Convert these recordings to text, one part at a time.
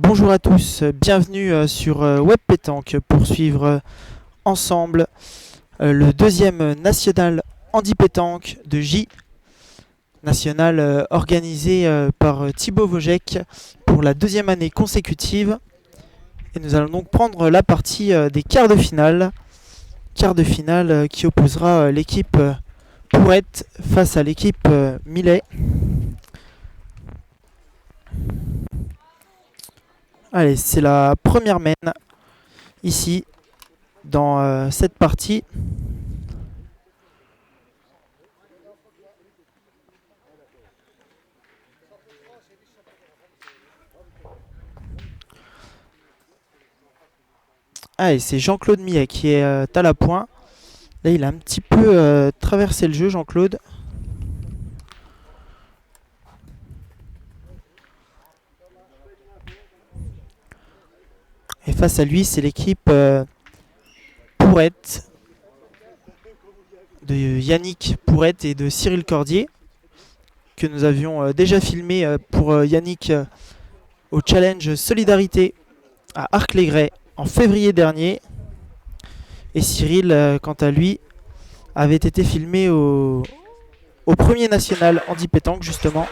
Bonjour à tous, bienvenue sur Web Pétanque pour suivre ensemble le deuxième national handi pétanque de J, national organisé par Thibaut Vojek pour la deuxième année consécutive. Et nous allons donc prendre la partie des quarts de finale. Quart de finale qui opposera l'équipe Pourrette face à l'équipe Millet. Allez, c'est la première main ici dans cette partie. Allez, c'est Jean-Claude Millet qui est à la pointe. Là, il a un petit peu traversé le jeu, Jean-Claude. Et face à lui, c'est l'équipe Pourrette, de Yannick Pourrette et de Cyril Cordier, que nous avions déjà filmé pour Yannick au challenge Solidarité à Arc-les-Gray en février dernier. Et Cyril, quant à lui, avait été filmé au premier national handi pétanque, justement.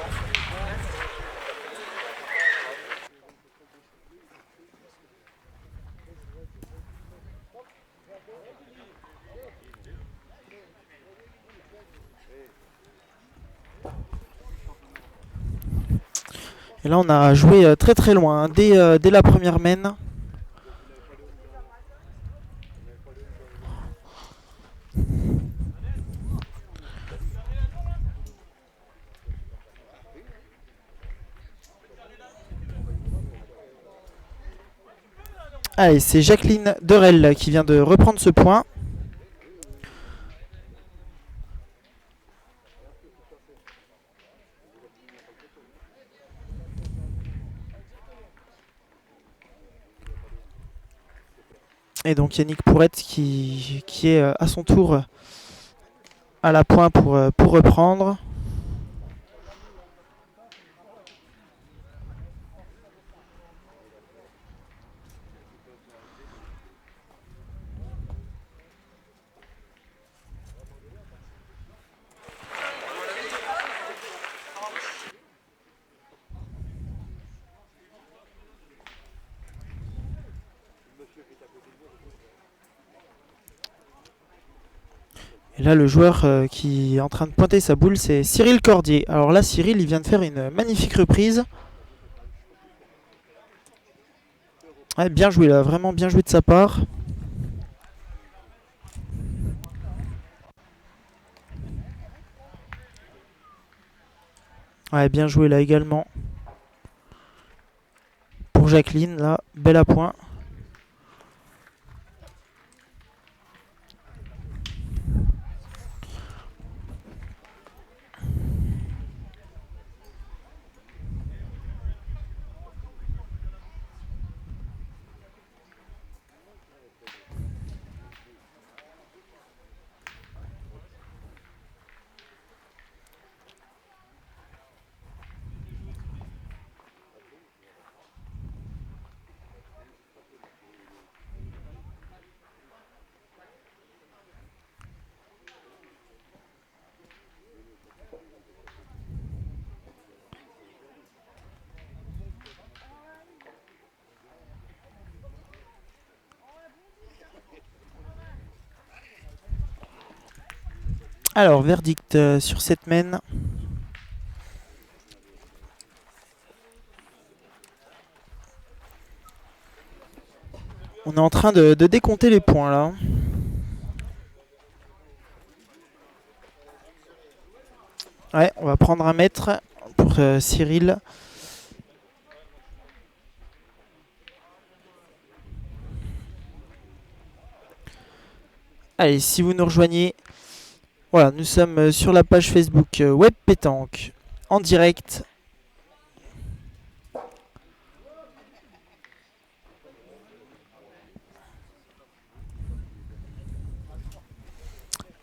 Et là, on a joué très très loin, hein, dès la première main. Allez, c'est Jacqueline Derel qui vient de reprendre ce point. Et donc Yannick Pourrette qui est à son tour à la pointe pour reprendre. Et là, le joueur qui est en train de pointer sa boule, c'est Cyril Cordier. Alors là, Cyril, il vient de faire une magnifique reprise. Ouais, bien joué là, vraiment bien joué de sa part. Ouais, bien joué là également. Pour Jacqueline, là, belle à point. Alors, verdict sur cette main. On est en train de décompter les points là. Ouais, on va prendre un mètre pour Cyril. Allez, si vous nous rejoignez, voilà, nous sommes sur la page Facebook Web Pétanque en direct.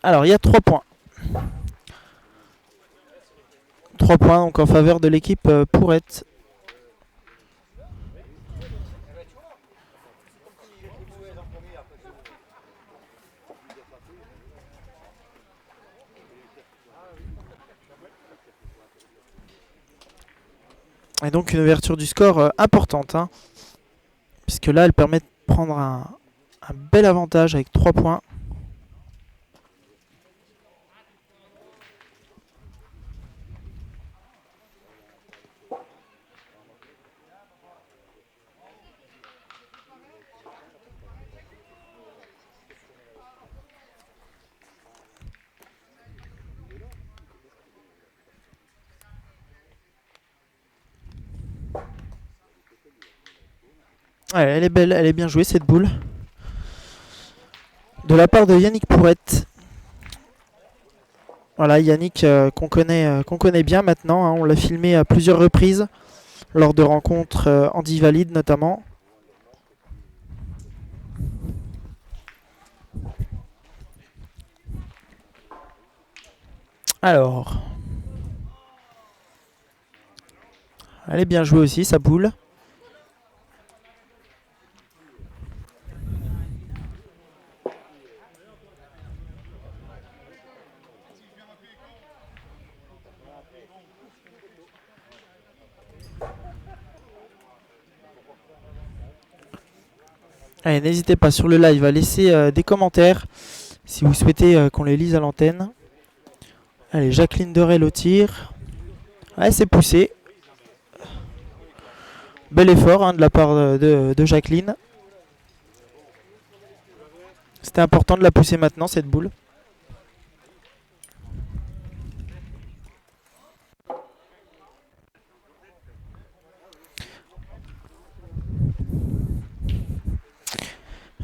Alors, il y a 3 points. 3 points donc en faveur de l'équipe Pourrette. Et donc une ouverture du score importante, hein, puisque là elle permet de prendre un bel avantage avec 3 points. Ouais, elle est belle, elle est bien jouée cette boule. De la part de Yannick Pourrette. Voilà, Yannick qu'on connaît bien maintenant, hein, on l'a filmé à plusieurs reprises, lors de rencontres handi-valides notamment. Alors, elle est bien jouée aussi, sa boule. Allez, n'hésitez pas sur le live à laisser des commentaires si vous souhaitez qu'on les lise à l'antenne. Allez, Jacqueline Derel au tir. Ouais, c'est poussé. Bel effort hein, de la part de Jacqueline. C'était important de la pousser maintenant, cette boule.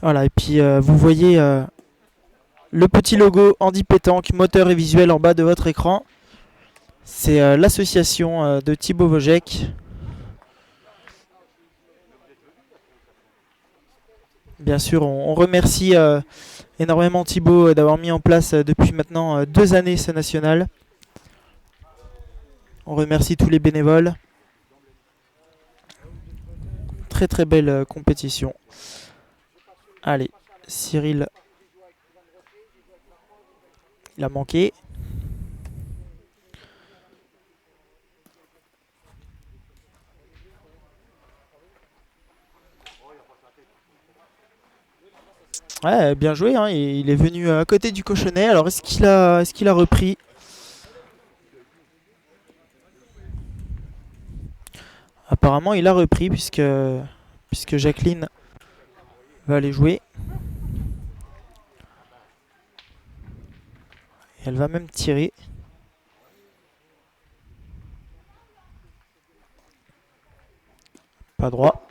Voilà, et puis vous voyez le petit logo Handi Pétanque, moteur et visuel en bas de votre écran. C'est l'association de Thibaut Vojek. Bien sûr, on remercie énormément Thibaut d'avoir mis en place depuis maintenant 2 années ce national. On remercie tous les bénévoles. Très très belle compétition. Allez, Cyril, il a manqué. Ouais, bien joué, hein, il est venu à côté du cochonnet. Alors est-ce qu'il a repris? Apparemment il a repris puisque Jacqueline va aller jouer. Et elle va même tirer. Pas droit.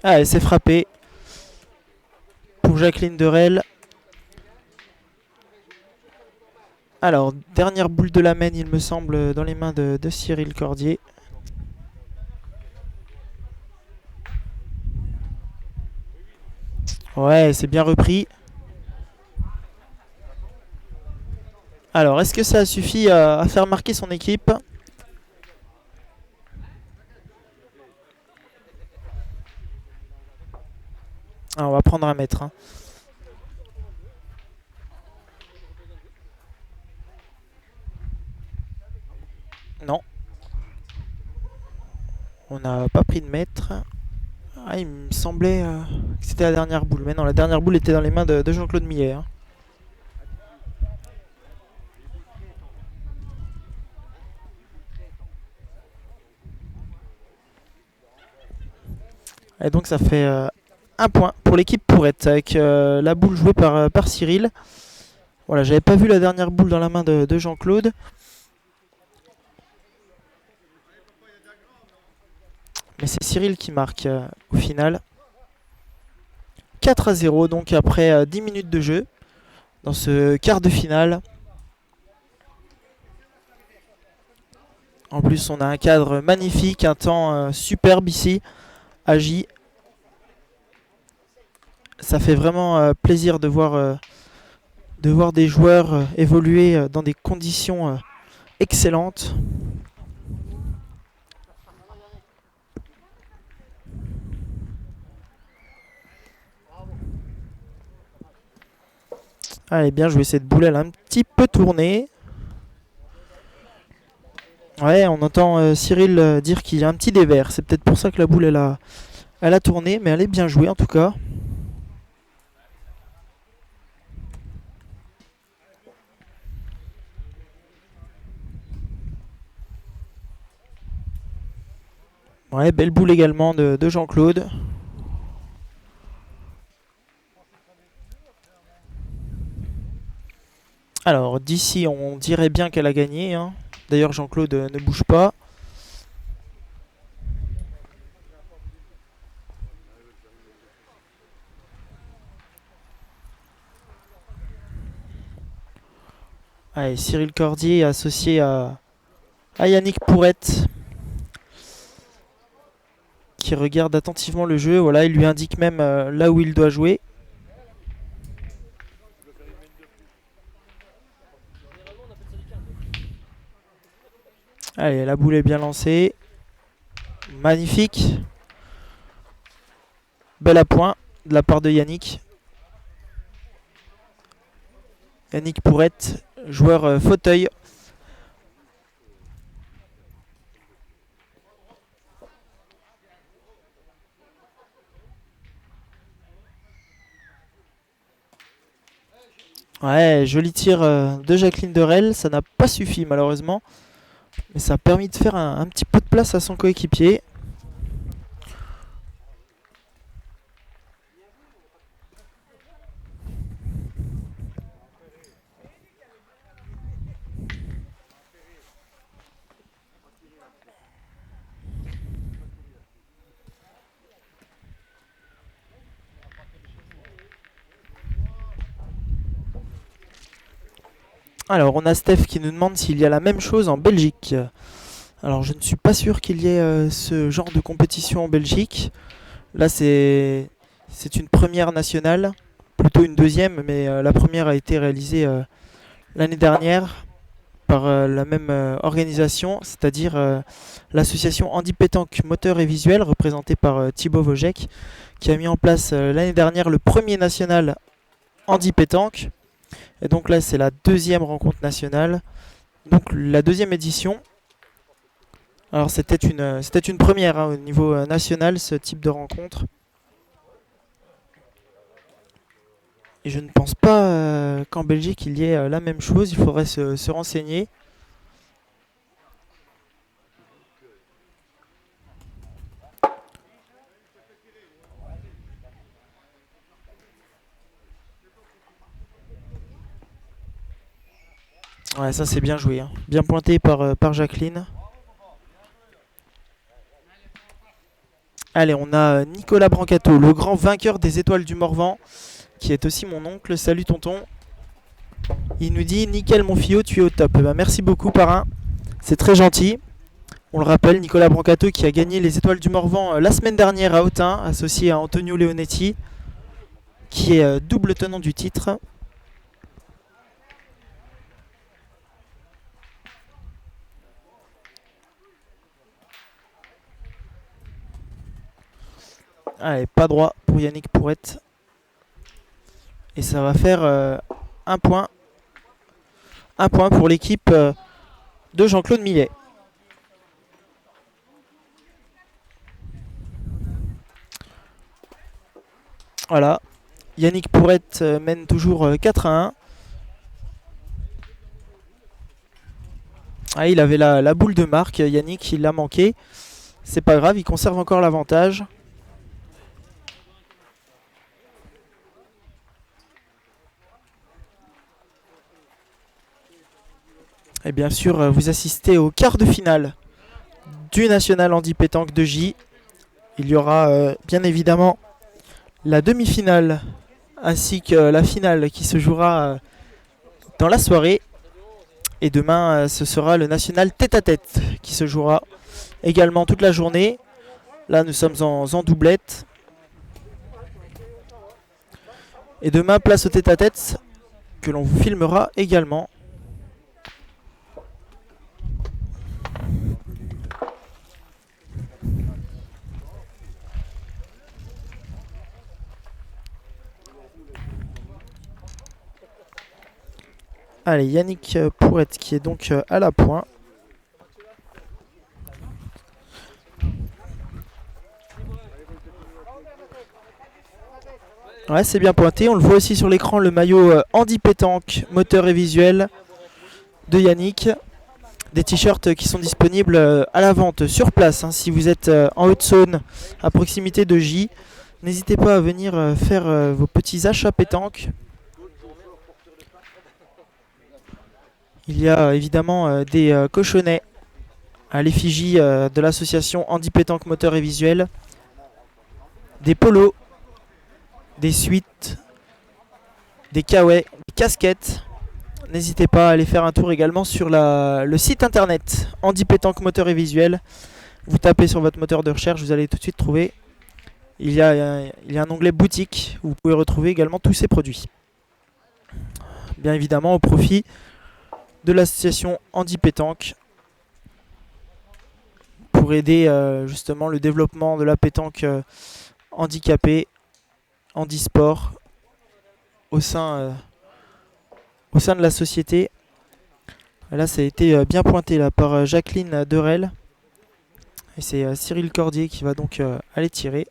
Ah, elle s'est frappée pour Jacqueline Derel. Alors, dernière boule de la main, il me semble, dans les mains de Cyril Cordier. Ouais, c'est bien repris. Alors, est-ce que ça a suffi à faire marquer son équipe? Ah, on va prendre un mètre. Hein. Non. On n'a pas pris de mètre. Ah, il me semblait que c'était la dernière boule. Mais non, la dernière boule était dans les mains de Jean-Claude Millet. Hein. Et donc ça fait un point pour l'équipe Pourrette avec la boule jouée par Cyril. Voilà, j'avais pas vu la dernière boule dans la main de Jean-Claude. Mais c'est Cyril qui marque au final. 4-0 donc après 10 minutes de jeu dans ce quart de finale. En plus on a un cadre magnifique, un temps superbe ici à J. Ça fait vraiment plaisir de voir des joueurs évoluer dans des conditions excellentes. Allez, bien joué, cette boule, elle a un petit peu tourné. Ouais, on entend Cyril dire qu'il y a un petit dévers. C'est peut-être pour ça que la boule, elle a tourné, mais elle est bien jouée en tout cas. Ouais, belle boule également de Jean-Claude. Alors, d'ici, on dirait bien qu'elle a gagné, hein. D'ailleurs, Jean-Claude ne bouge pas. Allez, Cyril Cordier associé à Yannick Pourrette, qui regarde attentivement le jeu. Voilà, il lui indique même là où il doit jouer. Allez, la boule est bien lancée. Magnifique. Bel appoint de la part de Yannick. Yannick Pourrette, joueur fauteuil. Ouais, joli tir de Jacqueline Derel. Ça n'a pas suffi malheureusement. Mais ça a permis de faire un petit peu de place à son coéquipier. Alors, on a Steph qui nous demande s'il y a la même chose en Belgique. Alors, je ne suis pas sûr qu'il y ait ce genre de compétition en Belgique. Là, c'est une première nationale, plutôt une deuxième, mais la première a été réalisée l'année dernière par la même organisation, c'est-à-dire l'association Handi Pétanque Moteur et Visuel, représentée par Thibaut Vojek, qui a mis en place l'année dernière le premier national Handi Pétanque. Et donc là, c'est la deuxième rencontre nationale, donc la deuxième édition. Alors c'était une première hein, au niveau national, ce type de rencontre. Et je ne pense pas qu'en Belgique il y ait la même chose, il faudrait se renseigner. Ouais, ça c'est bien joué, hein. Bien pointé par Jacqueline. Allez, on a Nicolas Brancato, le grand vainqueur des étoiles du Morvan, qui est aussi mon oncle. Salut tonton. Il nous dit nickel mon fillot, tu es au top. Eh ben, merci beaucoup parrain, c'est très gentil. On le rappelle, Nicolas Brancato qui a gagné les étoiles du Morvan la semaine dernière à Autun, associé à Antonio Leonetti, qui est double tenant du titre. Allez, pas droit pour Yannick Pourrette. Et ça va faire un point. Un point pour l'équipe de Jean-Claude Millet. Voilà. Yannick Pourrette mène toujours 4-1. Ah, il avait la boule de marque. Yannick, il l'a manqué. C'est pas grave, il conserve encore l'avantage. Et bien sûr, vous assistez au quart de finale du National Handi Pétanque de J. Il y aura bien évidemment la demi-finale ainsi que la finale qui se jouera dans la soirée. Et demain, ce sera le National tête-à-tête qui se jouera également toute la journée. Là, nous sommes en doublette. Et demain, place au tête-à-tête que l'on vous filmera également. Allez, Yannick Pourrette qui est donc à la pointe. Ouais, c'est bien pointé. On le voit aussi sur l'écran, le maillot Handi Pétanque, moteur et visuel de Yannick. Des t-shirts qui sont disponibles à la vente sur place. Si vous êtes en Haute-Saône, à proximité de J, n'hésitez pas à venir faire vos petits achats pétanque. Il y a évidemment des cochonnets à l'effigie de l'association Handi Pétanque moteur et visuel. Des polos, des suites, des kawaii, des casquettes. N'hésitez pas à aller faire un tour également sur le site internet Handi Pétanque moteur et visuel. Vous tapez sur votre moteur de recherche, vous allez tout de suite trouver. Il y a un onglet boutique où vous pouvez retrouver également tous ces produits. Bien évidemment au profit de l'association Handi Pétanque pour aider justement le développement de la pétanque handicapée, handisport au sein de la société. Là, ça a été bien pointé là, par Jacqueline Derel. Et c'est Cyril Cordier qui va donc aller tirer.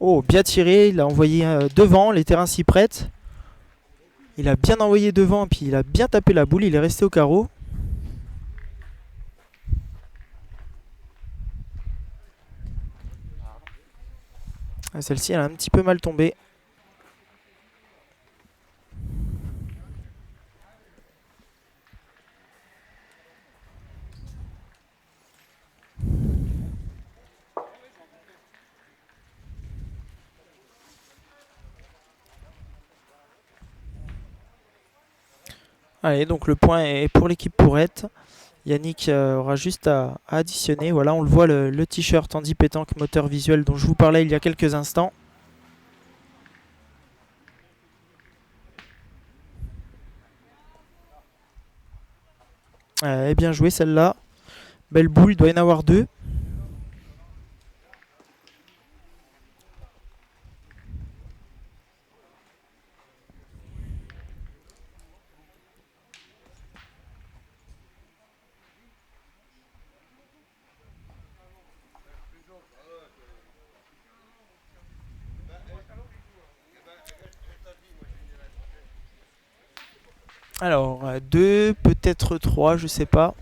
Oh, bien tiré, il a envoyé devant, les terrains s'y prêtent. Il a bien envoyé devant, puis il a bien tapé la boule, il est resté au carreau. Celle-ci, elle a un petit peu mal tombé. Allez, donc le point est pour l'équipe Pourrette. Yannick aura juste à additionner. Voilà, on le voit, le t-shirt Handi Pétanque moteur visuel dont je vous parlais il y a quelques instants. Bien joué celle-là. Belle boule, il doit y en avoir deux. Alors, deux, peut-être trois, je sais pas.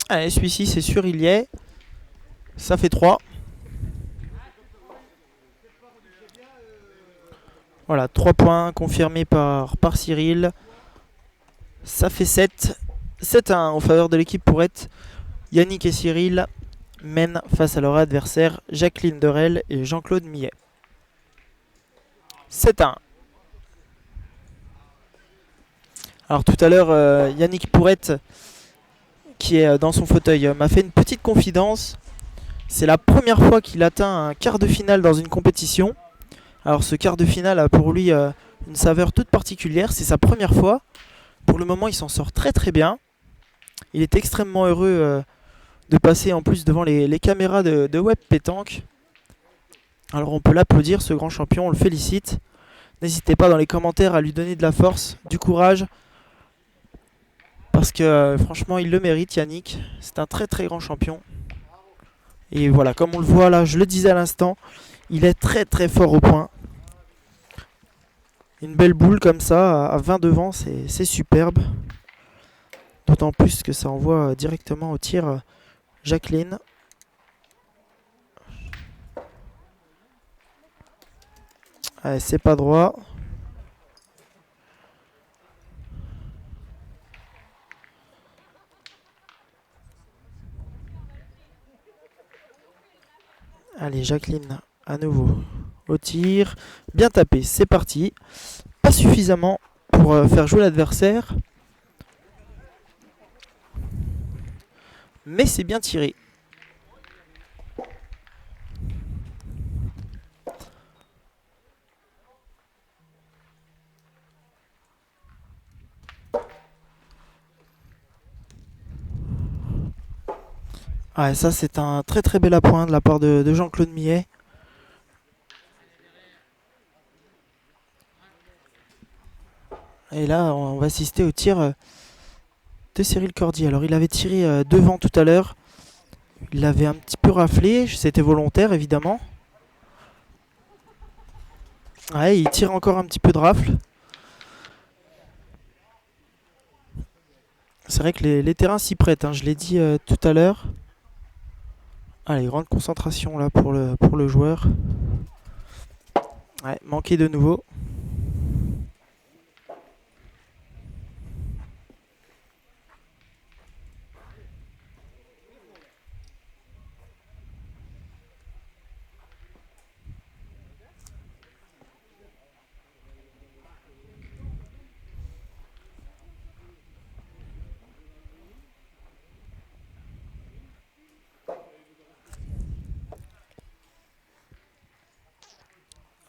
Allez, celui-ci, c'est sûr, il y est. Ça fait 3. Voilà, 3 points confirmés par Cyril. Ça fait 7. 7-1 en faveur de l'équipe Pourrette. Yannick et Cyril mènent face à leur adversaire Jacqueline Derel et Jean-Claude Millet. 7-1. Alors tout à l'heure, Yannick Pourrette, qui est dans son fauteuil, m'a fait une petite confidence. C'est la première fois qu'il atteint un quart de finale dans une compétition. Alors ce quart de finale a pour lui une saveur toute particulière. C'est sa première fois. Pour le moment, il s'en sort très très bien. Il est extrêmement heureux de passer en plus devant les caméras de Web Pétanque. Alors on peut l'applaudir, ce grand champion, on le félicite. N'hésitez pas dans les commentaires à lui donner de la force, du courage. Parce que franchement, il le mérite, Yannick. C'est un très très grand champion. Et voilà, comme on le voit là, je le disais à l'instant, il est très très fort au point. Une belle boule comme ça, à 20 devant, c'est superbe. D'autant plus que ça envoie directement au tir Jacqueline. Allez, c'est pas droit. Allez, Jacqueline, à nouveau au tir. Bien tapé, c'est parti. Pas suffisamment pour faire jouer l'adversaire. Mais c'est bien tiré. Ouais, ça c'est un très très bel appoint de la part de Jean-Claude Millet. Et là, on va assister au tir de Cyril Cordier. Alors, il avait tiré devant tout à l'heure. Il l'avait un petit peu raflé. C'était volontaire, évidemment. Ouais, il tire encore un petit peu de rafle. C'est vrai que les terrains s'y prêtent, hein, je l'ai dit tout à l'heure. Allez, grande concentration là pour le joueur. Ouais, manqué de nouveau.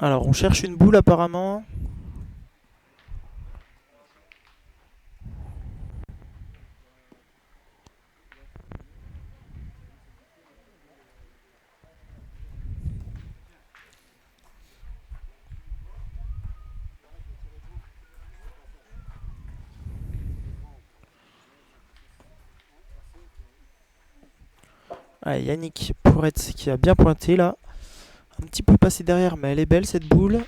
Alors, on cherche une boule apparemment. Ah, Yannick Pourretz qui a bien pointé là. Un petit peu passé derrière, mais elle est belle cette boule.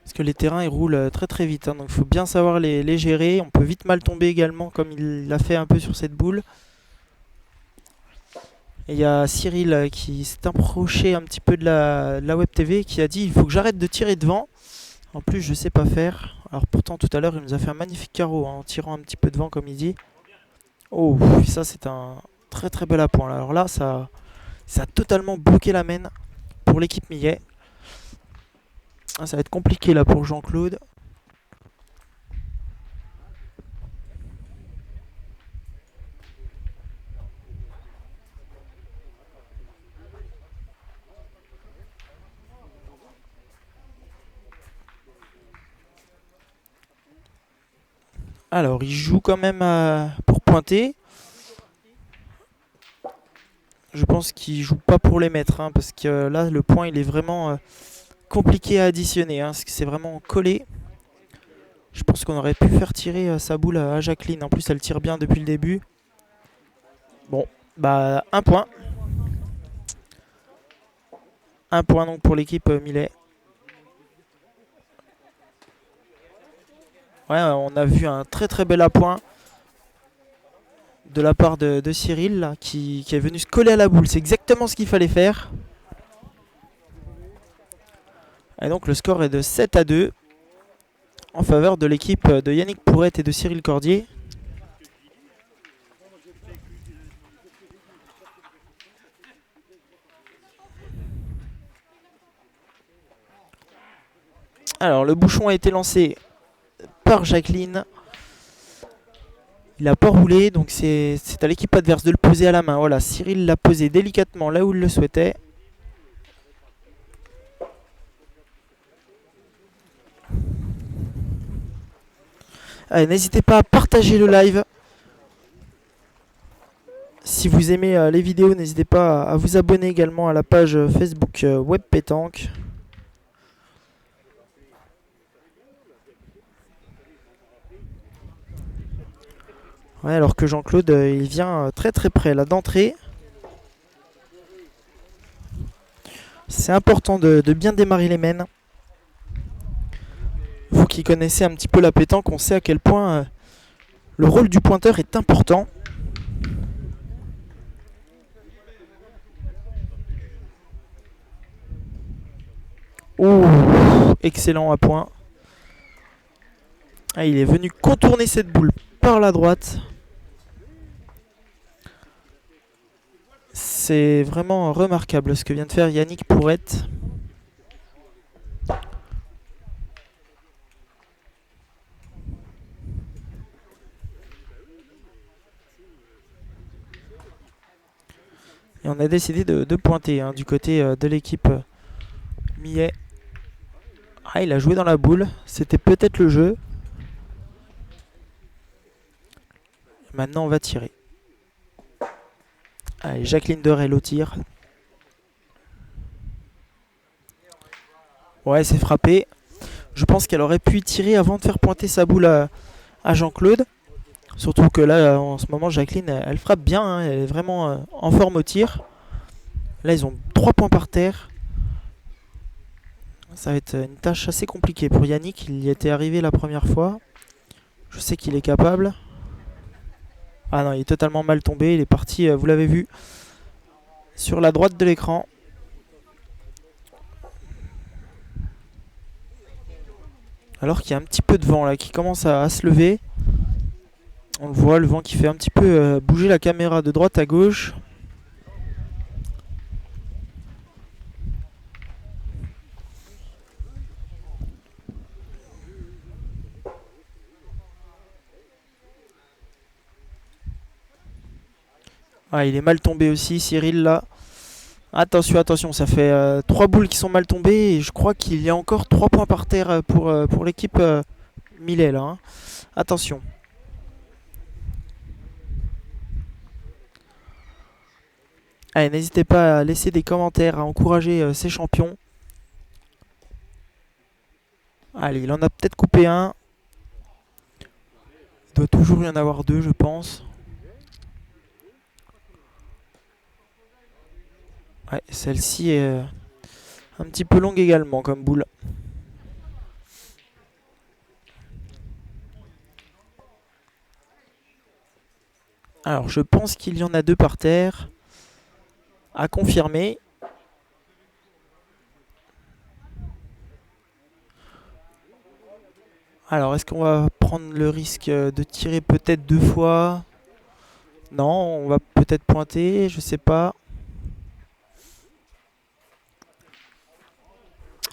Parce que les terrains ils roulent très très vite, hein, donc il faut bien savoir les gérer. On peut vite mal tomber également, comme il l'a fait un peu sur cette boule. Et il y a Cyril qui s'est approché un petit peu de la Web TV qui a dit il faut que j'arrête de tirer devant. En plus, je sais pas faire. Alors pourtant, tout à l'heure, il nous a fait un magnifique carreau hein, en tirant un petit peu devant, comme il dit. Oh, ça c'est un très très bel appoint. Alors là, ça a totalement bloqué la main pour l'équipe Millet. Ah, ça va être compliqué là pour Jean-Claude. Alors, il joue quand même pour pointer. Je pense qu'il joue pas pour les mettre, hein, parce que là, le point, il est vraiment compliqué à additionner. Hein, parce que c'est vraiment collé. Je pense qu'on aurait pu faire tirer sa boule à Jacqueline. En plus, elle tire bien depuis le début. Bon, bah, un point. Un point donc pour l'équipe Millet. Ouais, on a vu un très très bel appoint de la part de Cyril là, qui est venu se coller à la boule. C'est exactement ce qu'il fallait faire. Et donc le score est de 7-2 en faveur de l'équipe de Yannick Pourrette et de Cyril Cordier. Alors le bouchon a été lancé par Jacqueline. Il n'a pas roulé, donc c'est à l'équipe adverse de le poser à la main. Voilà, Cyril l'a posé délicatement là où il le souhaitait. Allez, n'hésitez pas à partager le live. Si vous aimez les vidéos, n'hésitez pas à vous abonner également à la page Facebook Web Pétanque. Ouais, alors que Jean-Claude, il vient très très près là d'entrée. C'est important de bien démarrer les mènes. Vous qui connaissez un petit peu la pétanque, on sait à quel point le rôle du pointeur est important. Oh, excellent à point. Ah, il est venu contourner cette boule par la droite. C'est vraiment remarquable ce que vient de faire Yannick Pourrette. Et on a décidé de pointer hein, du côté de l'équipe Millet. Ah, il a joué dans la boule. C'était peut-être le jeu. Maintenant, on va tirer. Allez, Jacqueline Derel au tir. Ouais, c'est frappé. Je pense qu'elle aurait pu y tirer avant de faire pointer sa boule à Jean-Claude. Surtout que là, en ce moment, Jacqueline, elle frappe bien. Hein, elle est vraiment en forme au tir. Là, ils ont 3 points par terre. Ça va être une tâche assez compliquée pour Yannick. Il y était arrivé la première fois. Je sais qu'il est capable. Ah non, il est totalement mal tombé. Il est parti, vous l'avez vu, sur la droite de l'écran. Alors qu'il y a un petit peu de vent là qui commence à se lever. On le voit, le vent qui fait un petit peu bouger la caméra de droite à gauche. Ah, il est mal tombé aussi, Cyril, là. Attention, attention, ça fait 3 boules qui sont mal tombées. Et je crois qu'il y a encore 3 points par terre pour l'équipe Millet, là. Hein. Attention. Allez, n'hésitez pas à laisser des commentaires, à encourager ces champions. Allez, il en a peut-être coupé un. Il doit toujours y en avoir 2, je pense. Ouais, celle-ci est un petit peu longue également comme boule. Alors, je pense qu'il y en a 2 par terre. À confirmer. Alors, est-ce qu'on va prendre le risque de tirer peut-être 2 fois? Non, on va peut-être pointer, je sais pas.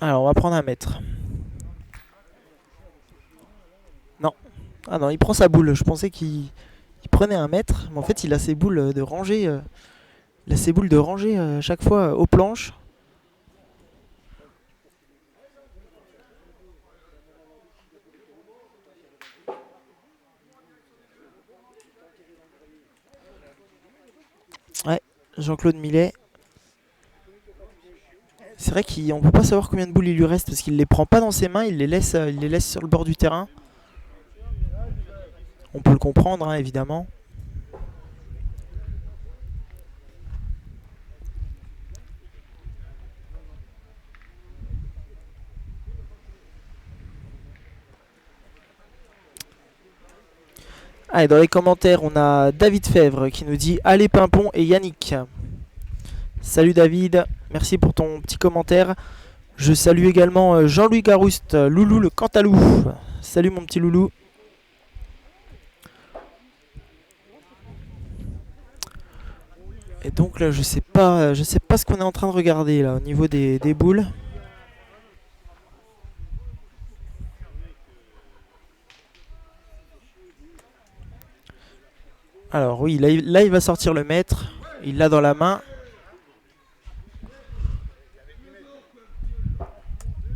Alors, on va prendre un mètre. Non. Ah non, il prend sa boule. Je pensais qu'il prenait un mètre. Mais en fait, il a ses boules de rangée. Il a ses boules de rangée à chaque fois aux planches. Ouais, Jean-Claude Millet. C'est vrai qu'on peut pas savoir combien de boules il lui reste parce qu'il les prend pas dans ses mains, il les laisse sur le bord du terrain. On peut le comprendre, hein, évidemment. Allez, dans les commentaires, on a David Fèvre qui nous dit allez Pimpon et Yannick. Salut David, merci pour ton petit commentaire. Je salue également Jean-Louis Garouste, Loulou le Cantalou. Salut mon petit Loulou. Et donc là, je sais pas ce qu'on est en train de regarder là au niveau des boules. Alors oui, là il va sortir le mètre. Il l'a dans la main.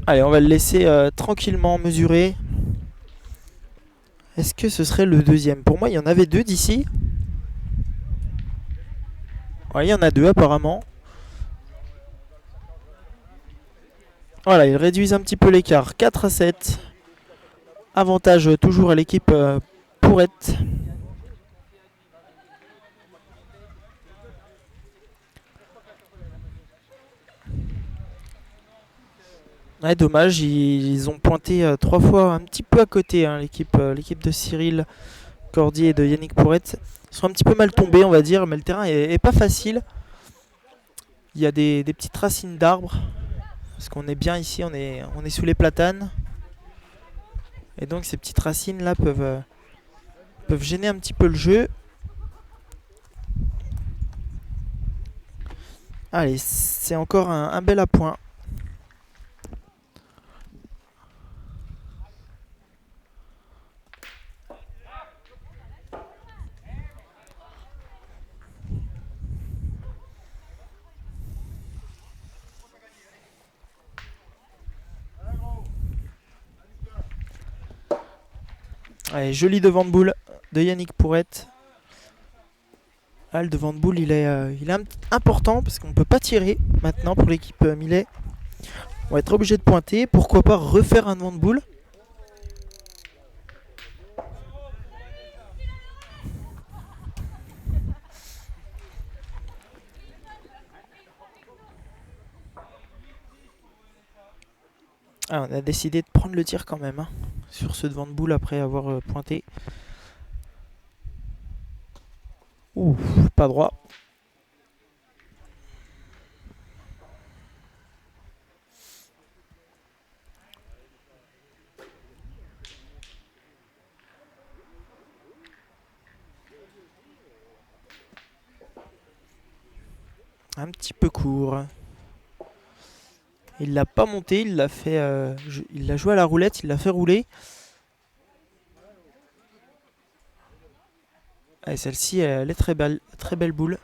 Allez, on va le laisser tranquillement mesurer. Est-ce que ce serait le deuxième? Pour moi, il y en avait 2 d'ici. Ouais, il y en a 2 apparemment. Voilà, ils réduisent un petit peu l'écart. 4-7. Avantage toujours à l'équipe Pourrette. Ouais, dommage, ils ont pointé 3 fois un petit peu à côté, hein, l'équipe de Cyril Cordier et de Yannick Pourrette. Ils sont un petit peu mal tombés, on va dire, mais le terrain est pas facile. Il y a des petites racines d'arbres, parce qu'on est bien ici, on est sous les platanes. Et donc ces petites racines là peuvent gêner un petit peu le jeu. Allez, c'est encore un bel appoint. Allez, joli devant de boule de Yannick Pourrette. Là, le devant de boule, il est important parce qu'on peut pas tirer maintenant pour l'équipe Millet. On va être obligé de pointer. Pourquoi pas refaire un devant de boule. Ah, on a décidé de prendre le tir quand même hein, sur ce devant de boule après avoir pointé. Ouh, pas droit. Un petit peu court. Il l'a pas monté, il l'a fait. Il l'a joué à la roulette, il l'a fait rouler. Et celle-ci, elle est très belle boule.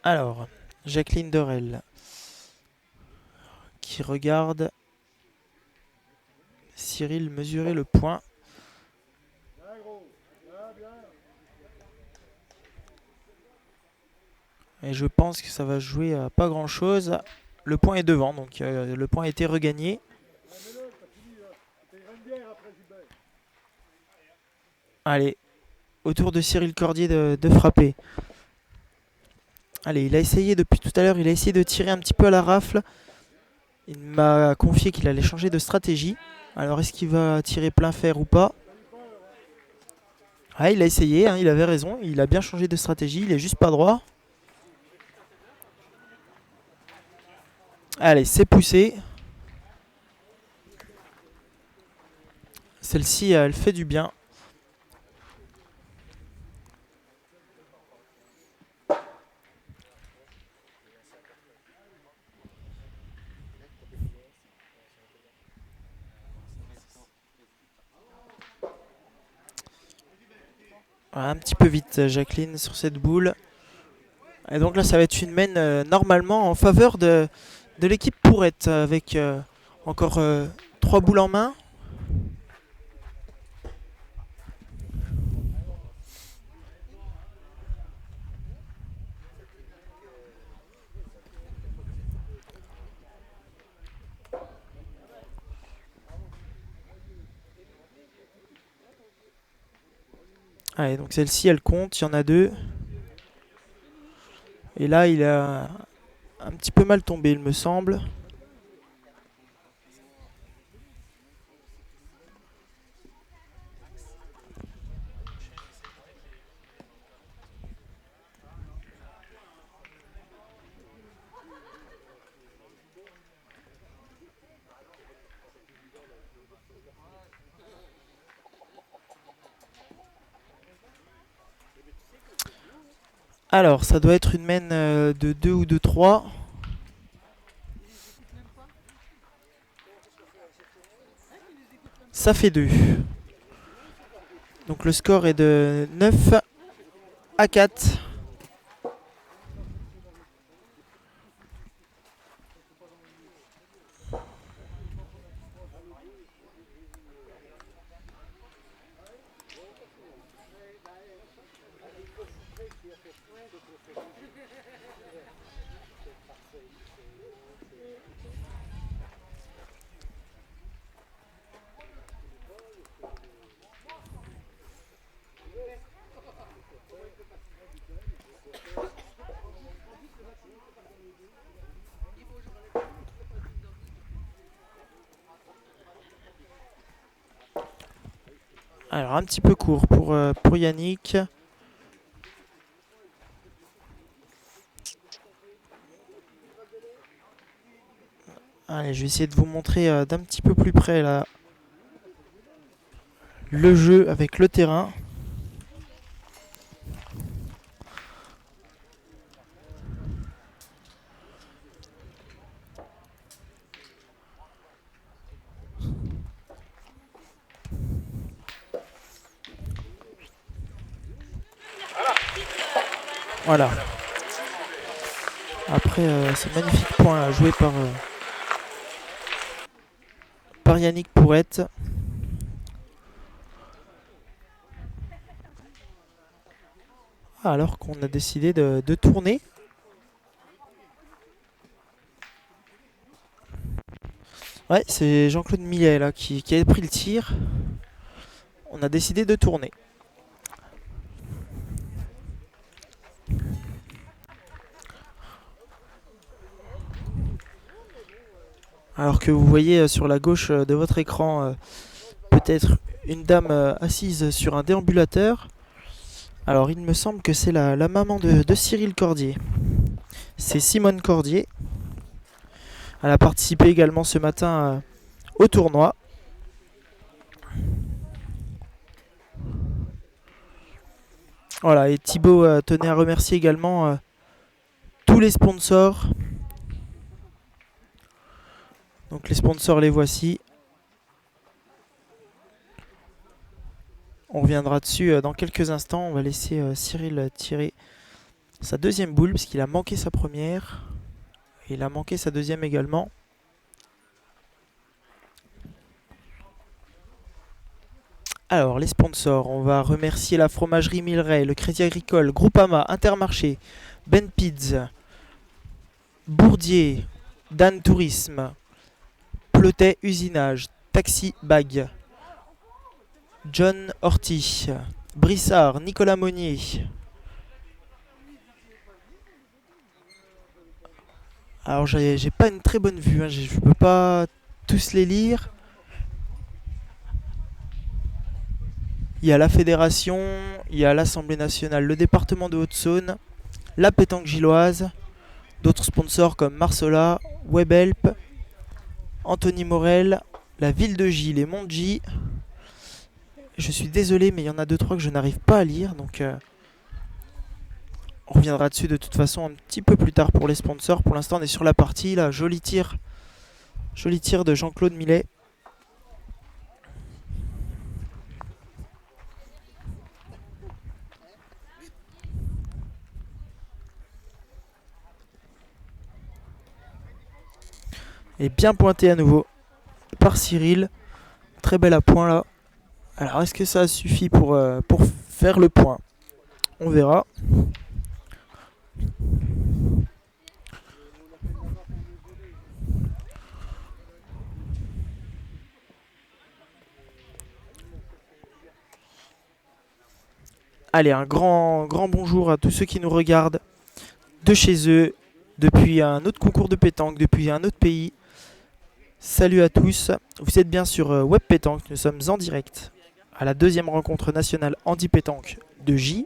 Alors, Jacqueline Dorel qui regarde Cyril mesurer le point. Et je pense que ça va jouer à pas grand chose. Le point est devant, donc le point a été regagné. Allez, au tour de Cyril Cordier de frapper. Allez, il a essayé depuis tout à l'heure, il a essayé de tirer un petit peu à la rafle. Il m'a confié qu'il allait changer de stratégie. Alors est-ce qu'il va tirer plein fer ou pas? Ah, il a essayé, hein, il avait raison, il a bien changé de stratégie, il est juste pas droit. Allez, c'est poussé. Celle-ci, elle fait du bien. Voilà, un petit peu vite, Jacqueline, sur cette boule. Et donc là, ça va être une main normalement en faveur de l'équipe Pourrette, avec encore 3 boules en main. Allez, donc celle-ci, elle compte, il y en a 2. Et là, il a un petit peu mal tombé, il me semble. Alors, ça doit être une main de 2 ou de 3. Ça fait 2. Donc le score est de 9 à 4. Alors un petit peu court pour Yannick. Allez, je vais essayer de vous montrer d'un petit peu plus près là le jeu avec le terrain. Voilà. Après ce magnifique point joué par Yannick Pourrette. Alors qu'on a décidé de tourner. Ouais, c'est Jean-Claude Millet là, qui a pris le tir. On a décidé de tourner. Alors que vous voyez sur la gauche de votre écran peut-être une dame assise sur un déambulateur. Alors il me semble que c'est la maman de Cyril Cordier. C'est Simone Cordier. Elle a participé également ce matin au tournoi. Voilà, et Thibaut tenait à remercier également tous les sponsors. Donc les sponsors, les voici. On reviendra dessus dans quelques instants. On va laisser Cyril tirer sa deuxième boule, parce qu'il a manqué sa première. Et il a manqué sa deuxième également. Alors, les sponsors, on va remercier la fromagerie Milleray, le Crédit Agricole, Groupama, Intermarché, Ben Piz, Bourdier, Dan Tourisme, Plotet Usinage, Taxi Bag, John Horty, Brissard, Nicolas Monnier. Alors, j'ai pas une très bonne vue, hein, je peux pas tous les lire. Il y a la Fédération, il y a l'Assemblée nationale, le département de Haute-Saône, la pétanque gilloise, d'autres sponsors comme Marsola, Webhelp, Anthony Morel, la ville de Gilles et Montgy. Je suis désolé, mais il y en a 2-3 que je n'arrive pas à lire, donc on reviendra dessus de toute façon un petit peu plus tard pour les sponsors. Pour l'instant, on est sur la partie, là, joli tir de Jean-Claude Millet. Et bien pointé à nouveau par Cyril. Très bel appoint là. Alors est-ce que ça suffit pour faire le point? On verra. Allez, un grand bonjour à tous ceux qui nous regardent de chez eux, depuis un autre concours de pétanque, depuis un autre pays. Salut à tous, vous êtes bien sur Web Pétanque, nous sommes en direct à la deuxième rencontre nationale handi pétanque de J.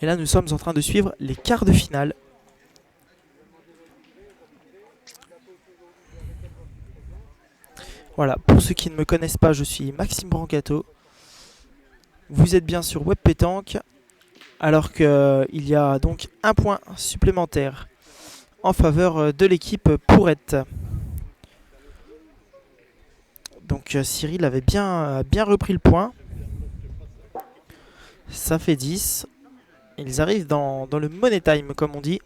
Et là nous sommes en train de suivre les quarts de finale. Voilà, pour ceux qui ne me connaissent pas, je suis Maxime Brancato. Vous êtes bien sur Web Pétanque, alors qu'il y a donc un point supplémentaire en faveur de l'équipe Pourrette. Donc Cyril avait bien repris le point. Ça fait 10. Ils arrivent dans le money time, comme on dit.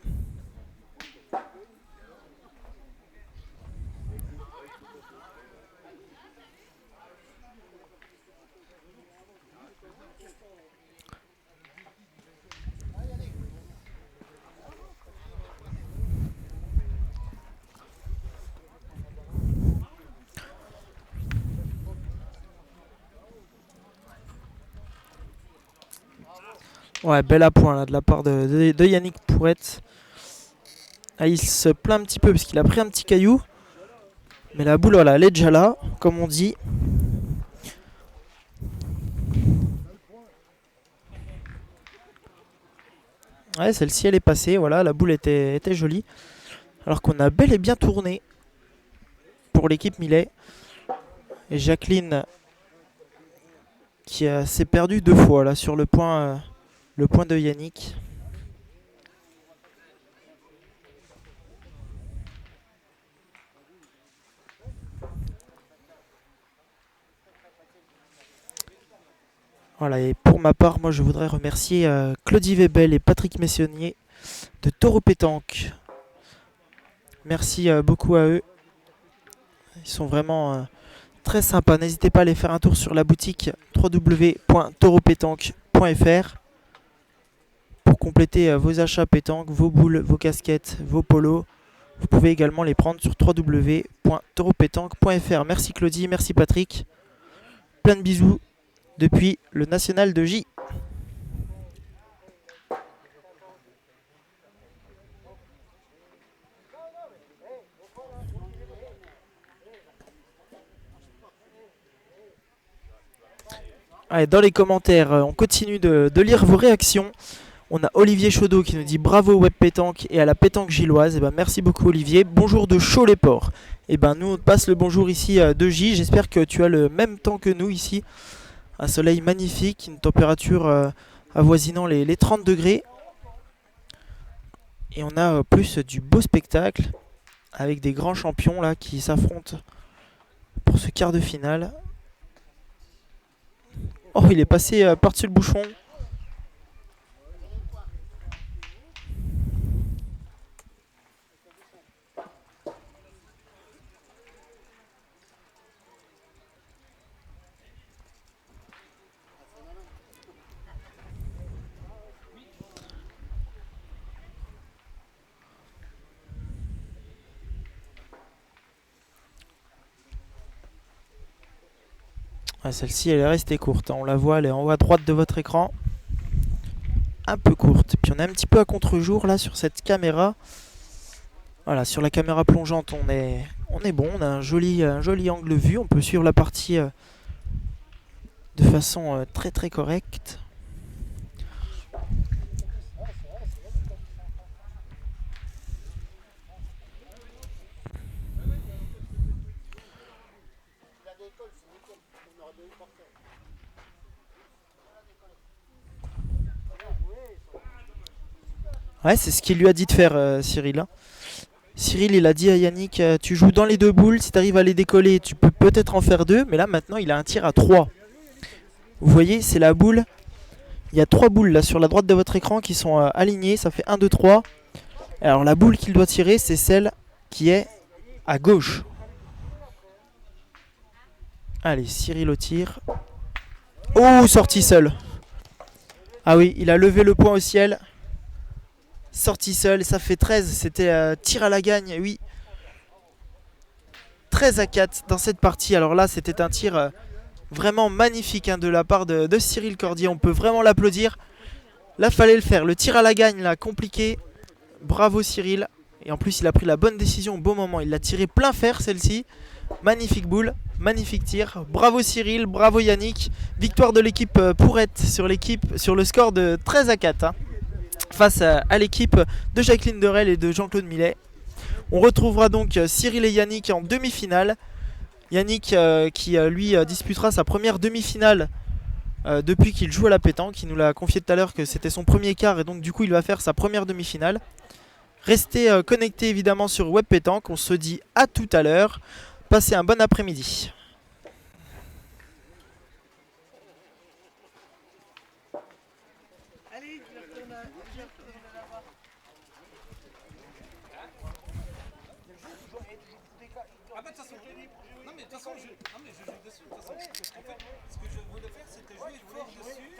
Ouais, bel appoint là de la part de Yannick Pourrette. Ah, il se plaint un petit peu parce qu'il a pris un petit caillou. Mais la boule, voilà, elle est déjà là, comme on dit. Ouais, celle-ci, elle est passée. Voilà, la boule était jolie. Alors qu'on a bel et bien tourné pour l'équipe Millet. Et Jacqueline qui s'est perdue 2 fois là sur le point de Yannick. Voilà, et pour ma part, moi je voudrais remercier Claudie Webel et Patrick Messonnier de Taureau Pétanque. Merci beaucoup à eux. Ils sont vraiment très sympas. N'hésitez pas à aller faire un tour sur la boutique www.taureaupétanque.fr pour compléter vos achats pétanque, vos boules, vos casquettes, vos polos. Vous pouvez également les prendre sur www.taureaupétanque.fr. Merci Claudie, merci Patrick. Plein de bisous depuis le National de J. Allez, dans les commentaires, on continue de lire vos réactions. On a Olivier Chaudot qui nous dit bravo Web Pétanque et à la pétanque gilloise. Et ben merci beaucoup Olivier. Bonjour de Chaud-les-Ports. Et ben nous on te passe le bonjour ici de J. J'espère que tu as le même temps que nous ici. Un soleil magnifique, une température avoisinant les 30 degrés. Et on a plus du beau spectacle avec des grands champions là qui s'affrontent pour ce quart de finale. Oh, il est passé par-dessus le bouchon. Ouais, celle-ci, elle est restée courte. On la voit, elle est en haut à droite de votre écran. Un peu courte. Puis on est un petit peu à contre-jour là sur cette caméra. Voilà, sur la caméra plongeante, on est bon. On a un joli angle vue. On peut suivre la partie de façon très très correcte. Ouais, c'est ce qu'il lui a dit de faire, Cyril. Hein. Cyril, il a dit à Yannick, tu joues dans les deux boules, si tu arrives à les décoller, tu peux peut-être en faire deux, mais là maintenant il a un tir à 3. Vous voyez, c'est la boule. Il y a 3 boules là sur la droite de votre écran qui sont alignées, ça fait 1, 2, 3. Alors la boule qu'il doit tirer, c'est celle qui est à gauche. Allez, Cyril au tir. Oh, sorti seul. Ah oui, il a levé le poing au ciel. Sorti seul, ça fait 13. C'était tir à la gagne, oui. 13 à 4 dans cette partie. Alors là, c'était un tir vraiment magnifique de la part de Cyril Cordier. On peut vraiment l'applaudir. Là, fallait le faire. Le tir à la gagne, là, compliqué. Bravo Cyril. Et en plus, il a pris la bonne décision au bon moment. Il l'a tiré plein fer, celle-ci. Magnifique boule, magnifique tir. Bravo Cyril, bravo Yannick. Victoire de l'équipe Pourrette sur le score de 13 à 4. Hein, face à l'équipe de Jacqueline Derel et de Jean-Claude Millet. On retrouvera donc Cyril et Yannick en demi-finale. Yannick qui lui disputera sa première demi-finale depuis qu'il joue à la pétanque. Il nous l'a confié tout à l'heure que c'était son premier quart et donc du coup il va faire sa première demi-finale. Restez connectés évidemment sur Web Pétanque. On se dit à tout à l'heure. Passez un bon après-midi. Allez, je retourne là-bas. Ah bah de toute façon, non mais de toute façon, je joue dessus. En fait, ce que je voulais faire, c'était jouer fort dessus.